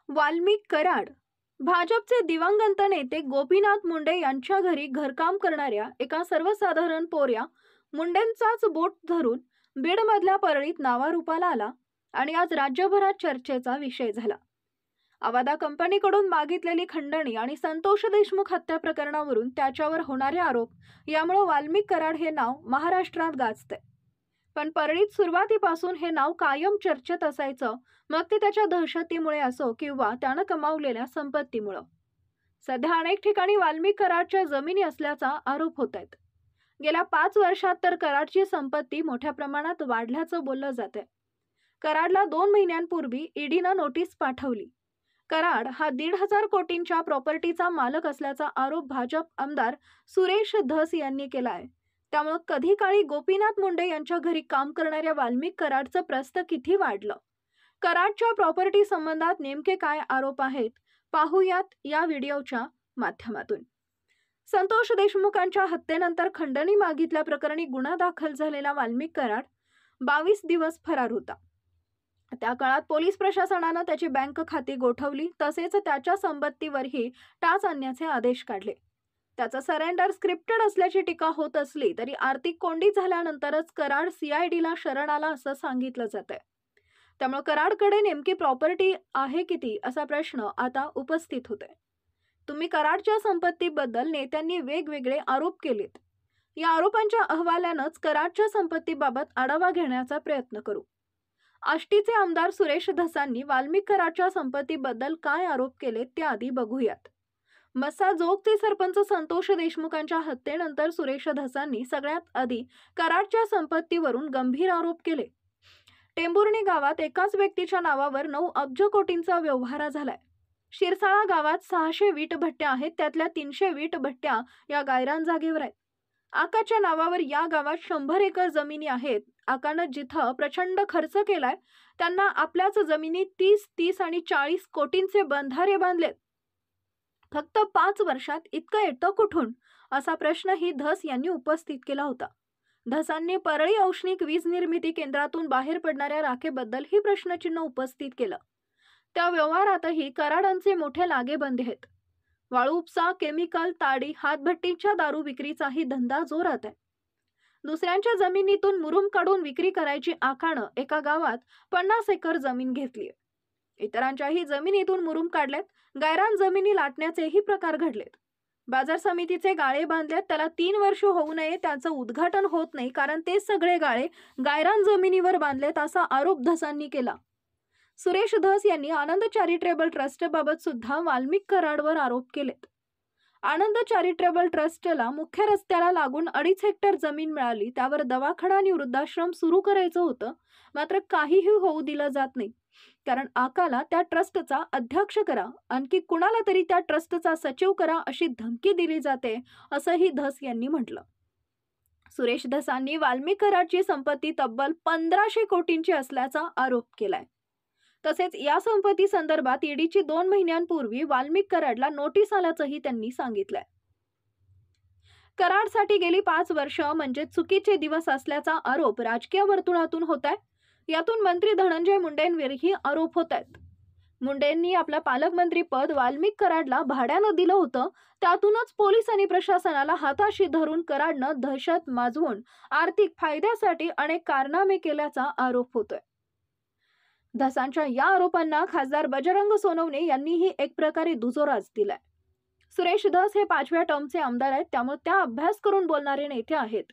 वाल्मिक कराड. भाजपचे दिवंगत नेते गोपीनाथ मुंडे यांच्या घरी घरकाम करणाऱ्या एका सर्वसाधारण पोऱ्या मुंडेंचाच बोट धरून बीडमधल्या परळीत नावारूपाला आला आणि आज राज्यभरात चर्चेचा विषय झाला. आवादा कंपनीकडून मागितलेली खंडणी आणि संतोष देशमुख हत्या प्रकरणावरून त्याच्यावर होणारे आरोप यामुळे वाल्मिक कराड हे नाव महाराष्ट्रात गाजते. पण परळीत सुरुवातीपासून हे नाव कायम चर्चेत असायचं, मग ते त्याच्या दहशतीमुळे असो किंवा त्यानं कमावलेल्या संपत्तीमुळे. सध्या अनेक ठिकाणी वाल्मिक कराडच्या जमिनी असल्याचा आरोप होत आहेत. गेल्या 5 वर्षात तर कराडची संपत्ती मोठ्या प्रमाणात वाढल्याचं बोललं जाते. कराडला 2 महिन्यांपूर्वी ईडीनं नोटीस पाठवली. कराड हा 1,500 कोटींच्या प्रॉपर्टीचा मालक असल्याचा आरोप भाजप आमदार सुरेश धस यांनी केला आहे. त्यामुळे कधी काळी गोपीनाथ मुंडे यांच्या घरी काम करणाऱ्या वाल्मिक कराडचं प्रस्थ किती वाढलं. कराडच्या प्रॉपर्टी संबंधात नेमके काय आरोप आहेत पाहूयात या व्हिडिओच्या माध्यमातून. संतोष देशमुखांच्या हत्येनंतर खंडणी मागितल्याप्रकरणी गुन्हा दाखल झालेला वाल्मिक कराड 22 दिवस फरार होता. त्या काळात पोलीस प्रशासनानं त्याची बँक खाती गोठवली, तसेच त्याच्या संपत्तीवरही टाच आणण्याचे आदेश काढले. त्याचा सरेंडर स्क्रिप्टेड असल्याची टीका होत असली तरी आर्थिक कोंडी झाल्यानंतरच कराड सीआयडीला शरण आला असं सांगितलं जातंय. त्यामुळे कराडकडे नेमकी प्रॉपर्टी आहे किती असा प्रश्न आता उपस्थित होतोय. तुम्ही कराडच्या संपत्तीबद्दल नेत्यांनी वेगवेगळे आरोप केलेत. या आरोपांच्या अहवालानंच कराडच्या संपत्तीबाबत आढावा घेण्याचा प्रयत्न करू. आष्टीचे आमदार सुरेश धसांनी वाल्मिक कराडच्या संपत्तीबद्दल काय आरोप केलेत ते आधी बघूयात. मस्साजोगचे सरपंच संतोष देशमुखांच्या हत्येनंतर सुरेश धसांनी सगळ्यात आधी कराडच्या संपत्तीवरून गंभीर आरोप केले. टेंभुर्णी गावात एकाच व्यक्तीच्या नावावर 9 अब्ज कोटींचा व्यवहार झालाय. शिरसाळा गावात 600 वीट भट्ट्या आहेत, त्यातल्या 300 वीट भट्ट्या या गायरान जागेवर आहेत. आकाच्या नावावर या गावात 100 एकर जमिनी आहेत. आकानं जिथं प्रचंड खर्च केलाय त्यांना आपल्याच जमिनी 30 आणि 40 कोटींचे बंधारे बांधलेत. फक्त 5 वर्षात इतकं येतं कुठून असा प्रश्नही धस यांनी उपस्थित केला होता. धसांनी परळी औष्णिक वीज निर्मिती केंद्रातून बाहेर पडणाऱ्या राखेबद्दल ही प्रश्नचिन्ह उपस्थित केलं. त्या व्यवहारातही कराडांचे मोठे लागेबंदे आहेत. वाळू उपसा, केमिकल, ताडी, हातभट्टीच्या दारू विक्रीचाही धंदा जोरात आहे. दुसऱ्यांच्या जमिनीतून मुरुम काढून विक्री करायची आकानं एका गावात 50 एकर जमीन घेतली. इतरांच्याही जमिनीतून मुरुम काढल्यात. गायरान जमिनी लाटण्याचेही प्रकार घडलेत. बाजार समितीचे गाळे बांधलेत, त्याला 3 वर्ष होऊ नये त्याचं उद्घाटन होत नाही कारण ते सगळे गाळे गायरान जमिनीवर बांधलेत असा आरोप धसांनी केला. सुरेश धस यांनी आनंद चॅरिटेबल ट्रस्टबाबत सुद्धा वाल्मिक कराडवर आरोप केलेत. आनंद चॅरिटेबल ट्रस्टला मुख्य रस्त्याला लागून 2.5 हेक्टर जमीन मिळाली. त्यावर दवाखाना आणि वृद्धाश्रम सुरू करायचं होतं, मात्र काहीही होऊ दिलं जात नाही. कारण आकाला त्या ट्रस्टचा अध्यक्ष करा, आणखी कुणाला तरी त्या ट्रस्टचा सचिव करा अशी धमकी दिली जाते असंही धस यांनी म्हटलं. सुरेश धसांनी वाल्मिक कराडची संपत्ती तब्बल 1500 कोटींची असल्याचा आरोप केलाय. तसेच या संपत्ती संदर्भात ईडीची 2 महिन्यांपूर्वी वाल्मिक कराडला नोटीस आल्याचंही त्यांनी सांगितलंय. कराडसाठी गेली 5 वर्ष म्हणजे चुकीचे दिवस असल्याचा आरोप राजकीय वर्तुळातून होत आहे. यातून मंत्री धनंजय मुंडेंवरही आरोप होत आहेत. मुंडेंनी आपलं पालकमंत्री पद वाल्मिक कराडला भाड्यानं दिलं होतं. त्यातूनच पोलीस आणि प्रशासनाला हाताशी धरून कराडनं दहशत माजवून आर्थिक फायद्यासाठी अनेक कारनामे केल्याचा आरोप होतोय. धसांच्या या आरोपांना खासदार बजरंग सोनवणे यांनीही एक प्रकारे दुजोराच दिलाय. सुरेश धस हे 5व्या टर्मचे आमदार आहेत, त्यामुळे त्या अभ्यास करून बोलणारे नेते आहेत.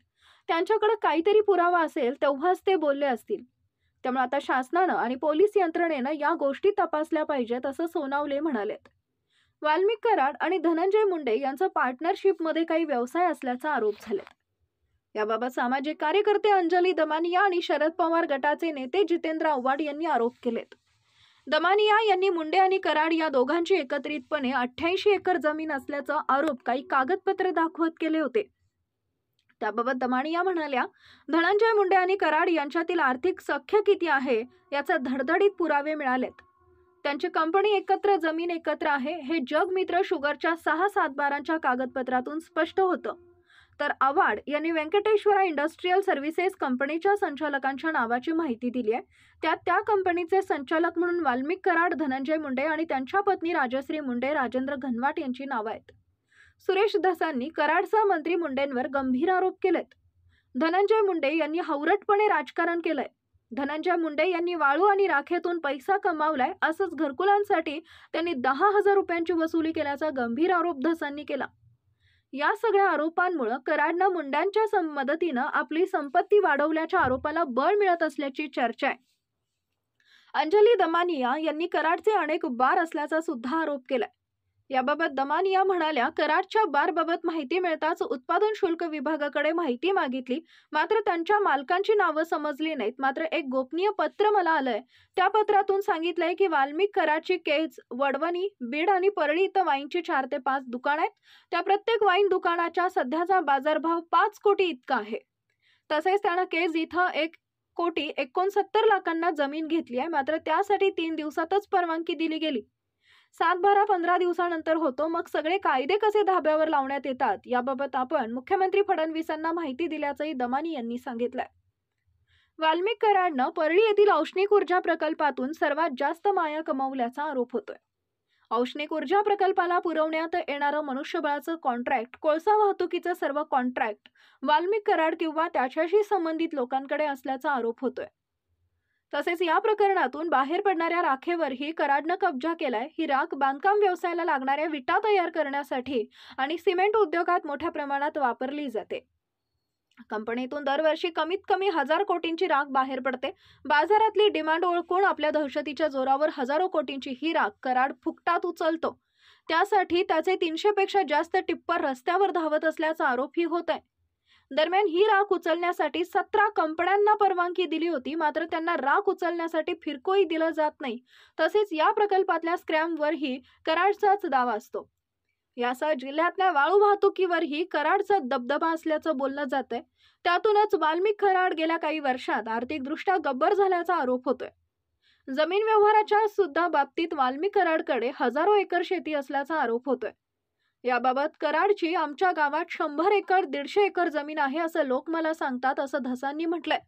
त्यांच्याकडे काहीतरी पुरावा असेल तेव्हाच ते बोलले असतील. त्यामुळे आता शासनानं आणि पोलीस यंत्रणेनं या गोष्टी तपासल्या पाहिजेत असं सोनवणे म्हणालेत. वाल्मिक कराड आणि धनंजय मुंडे यांचा पार्टनरशिपमध्ये काही व्यवसाय असल्याचा आरोप झालेत. याबाबत सामाजिक कार्यकर्ते अंजली दमानिया आणि शरद पवार गटाचे नेते जितेंद्र आव्हाड यांनी आरोप केलेत. दमानिया यांनी मुंडे आणि कराड या दोघांची एकत्रितपणे 88 एकर जमीन असल्याचा आरोप काही कागदपत्र दाखवत केले होते. त्याबाबत दमानिया म्हणाल्या, धनंजय मुंडे आणि कराड यांच्यातील आर्थिक सख्य किती आहे याचा धडधडीत पुरावे मिळालेत. त्यांची कंपनी एकत्र, जमीन एकत्र आहे हे जगमित्र शुगरच्या 6 सातबारांच्या कागदपत्रातून स्पष्ट होतं. तर आव्हाड यांनी व्यंकटेश्वरा इंडस्ट्रियल सर्व्हिसेस कंपनीच्या संचालकांच्या नावाची माहिती दिली आहे। त्यात त्या कंपनीचे संचालक म्हणून वाल्मिक कराड, धनंजय मुंडे आणि त्यांच्या पत्नी राजश्री मुंडे, राजेंद्र घनवाट यांची नावे आहेत। सुरेश धसांनी कराडसह मंत्री मुंडेंवर गंभीर आरोप केलेत। धनंजय मुंडे यांनी हावरटपणे राजकारण केलंय। धनंजय मुंडे यांनी वाळू आणि राखेतून पैसा कमावलाय, असंच घरकुलांसाठी त्यांनी 10,000 रुपयांची वसुली केल्याचा गंभीर आरोप धसांनी केला। या सगळ्या आरोपांमुळे कराडनं मुंड्यांच्या मदतीनं आपली संपत्ती वाढवल्याच्या आरोपाला बळ मिळत असल्याची चर्चा आहे। अंजली दमानिया यांनी कराडचे अनेक बार असल्याचा सुद्धा आरोप केलाय। याबाबत दमानिया म्हणाल्या, कराडच्या बारबाबत माहिती मिळताच उत्पादन शुल्क विभागाकडे माहिती मागितली, मात्र त्यांच्या मालकांची नावं समजली नाहीत। मात्र एक गोपनीय पत्र मला आलंय, त्या पत्रातून सांगितलंय की वाल्मिक कराडची केज, वडवणी, बीड आणि परळी इथं वाईनची 4 ते 5 दुकानं आहेत। त्या प्रत्येक वाईन दुकानाचा सध्याचा बाजारभाव 5 कोटी इतका आहे। तसेच त्यानं केज इथं 1,69,00,000 जमीन घेतली आहे, मात्र त्यासाठी 3 दिवसातच परवानगी दिली गेली। 7-15 दिवसानंतर होतो, मग सगळे कायदे कसे धाब्यावर लावण्यात येतात याबाबत आपण मुख्यमंत्री फडणवीसांना माहिती दिल्याचंही दमानी यांनी सांगितलंय। वाल्मिक कराडनं परळी येथील औष्णिक ऊर्जा प्रकल्पातून सर्वात जास्त माया कमावल्याचा आरोप होतोय। औष्णिक ऊर्जा प्रकल्पाला पुरवण्यात येणारं मनुष्यबळाचं कॉन्ट्रॅक्ट, कोळसा वाहतुकीचं सर्व कॉन्ट्रॅक्ट वाल्मिक कराड किंवा त्याच्याशी संबंधित लोकांकडे असल्याचा आरोप होतोय। तसेच या प्रकरणातून बाहेर पडणाऱ्या राखेवरही कराडनं कब्जा केलाय। ही राख बांधकाम व्यवसायाला लागणाऱ्या विटा तयार करण्यासाठी आणि सिमेंट उद्योगात मोठ्या प्रमाणात वापरली जाते। कंपनीतून दरवर्षी कमीत कमी 1000 कोटींची राख बाहेर पडते। बाजारातली डिमांड ओळखून आपल्या दहशतीच्या जोरावर हजारो कोटींची ही राख कराड फुकटात उचलतो। त्यासाठी त्याचे 300 पेक्षा जास्त टिप्पर रस्त्यावर धावत असल्याचा आरोपही होत आहे। दरम्यान ही राख उचलण्यासाठी 17 कंपन्यांना परवानगी दिली होती, मात्र त्यांना राख उचलण्यासाठी फिरकोही दिलं जात नाही। तसेच या प्रकल्पातल्या स्क्रॅमवरही कराडचाच दावा असतो। यासह जिल्ह्यातल्या वाळू वाहतुकीवरही कराडचा दबदबा असल्याचं बोललं जातंय। त्यातूनच वाल्मिक कराड गेल्या काही वर्षात आर्थिकदृष्ट्या गब्बर झाल्याचा आरोप होतोय। जमीन व्यवहाराच्या सुद्धा बाबतीत वाल्मिक कराडकडे हजारो एकर शेती असल्याचा आरोप होतोय। याबाबत कराडची आमच्या गावात 100 एकर 150 एकर जमीन आहे असं लोक मला सांगतात, असं धसांनी म्हटलंय।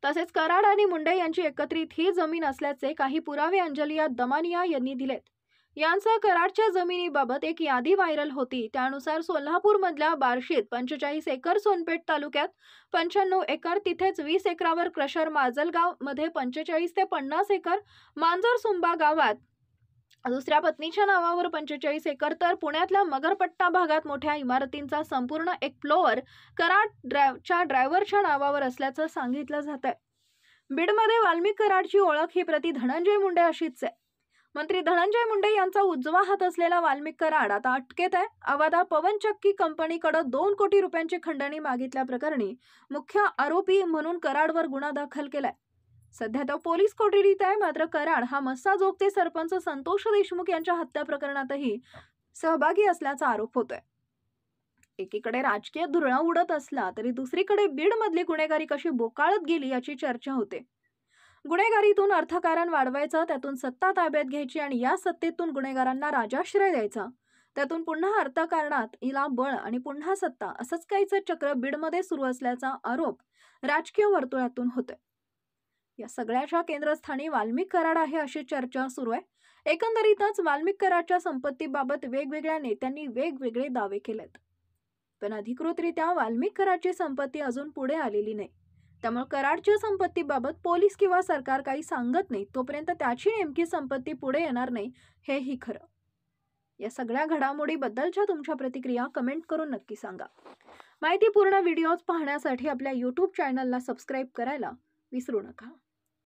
तसेच कराड आणि मुंडे यांची एकत्रित ही जमीन असल्याचे काही पुरावे अंजली दमानिया यांनी दिलेत। यांसह कराडच्या जमिनीबाबत एक यादी व्हायरल होती। त्यानुसार सोलापूरमधल्या बार्शीत 45 एकर, सोनपेठ तालुक्यात 95 एकर, तिथेच 20 एकरावर क्रशर, माजलगाव मध्ये 45 ते 50 एकर, मांजर सुंबा गावात दुसऱ्या पत्नीच्या नावावर 45 एकर, तर पुण्यातल्या मगरपट्टा भागात मोठ्या इमारतींचा संपूर्ण एक फ्लोअर कराडच्या ड्रायव्हरच्या नावावर असल्याचं सांगितलं जातंय। बीडमध्ये वाल्मिक कराडची ओळख ही प्रति धनंजय मुंडे अशीच आहे। मंत्री धनंजय मुंडे यांचा उजवा हात असलेला वाल्मिक कराड आता अटकेत आहे। अवादा पवनचक्की कंपनीकडे 2 कोटी रुपयांची खंडणी मागितल्याप्रकरणी मुख्य आरोपी म्हणून कराडवर गुन्हा दाखल केलाय। सध्या तो पोलीस कोठडीत आहे, मात्र कराड हा मस्साजोगचे सरपंच संतोष देशमुख यांच्या हत्या प्रकरणातही सहभागी असल्याचा आरोप होतोय। एकीकडे राजकीय धुरळा उडत असला तरी दुसरीकडे बीडमधली गुन्हेगारी कशी बोकाळत गेली याची चर्चा होते। गुन्हेगारीतून अर्थकारण वाढवायचं, त्यातून सत्ता ताब्यात घ्यायची आणि या सत्तेतून गुन्हेगारांना राजाश्रय द्यायचा, त्यातून पुन्हा अर्थकारणात इला बळ आणि पुन्हा सत्ता, असंच काहीचं चक्र बीडमध्ये सुरू असल्याचा आरोप राजकीय वर्तुळातून होतोय। या सगळ्याच्या केंद्रस्थानी वाल्मिक कराड आहे अशी चर्चा सुरू आहे। एकंदरीतच वाल्मिक कराडच्या संपत्तीबाबत वेगवेगळ्या नेत्यांनी वेगवेगळे दावे केलेत, पण अधिकृतरित्या वाल्मिक कराडची संपत्ती अजून पुढे आलेली नाही। त्यामुळे कराडच्या संपत्तीबाबत पोलीस किंवा सरकार काही सांगत नाही तोपर्यंत त्याची नेमकी संपत्ती पुढे येणार नाही, हेही खरं। या सगळ्या घडामोडीबद्दलच्या तुमच्या प्रतिक्रिया कमेंट करून नक्की सांगा। माहितीपूर्ण व्हिडिओज पाहण्यासाठी आपल्या YouTube चॅनलला सबस्क्राईब करायला विसरू नका।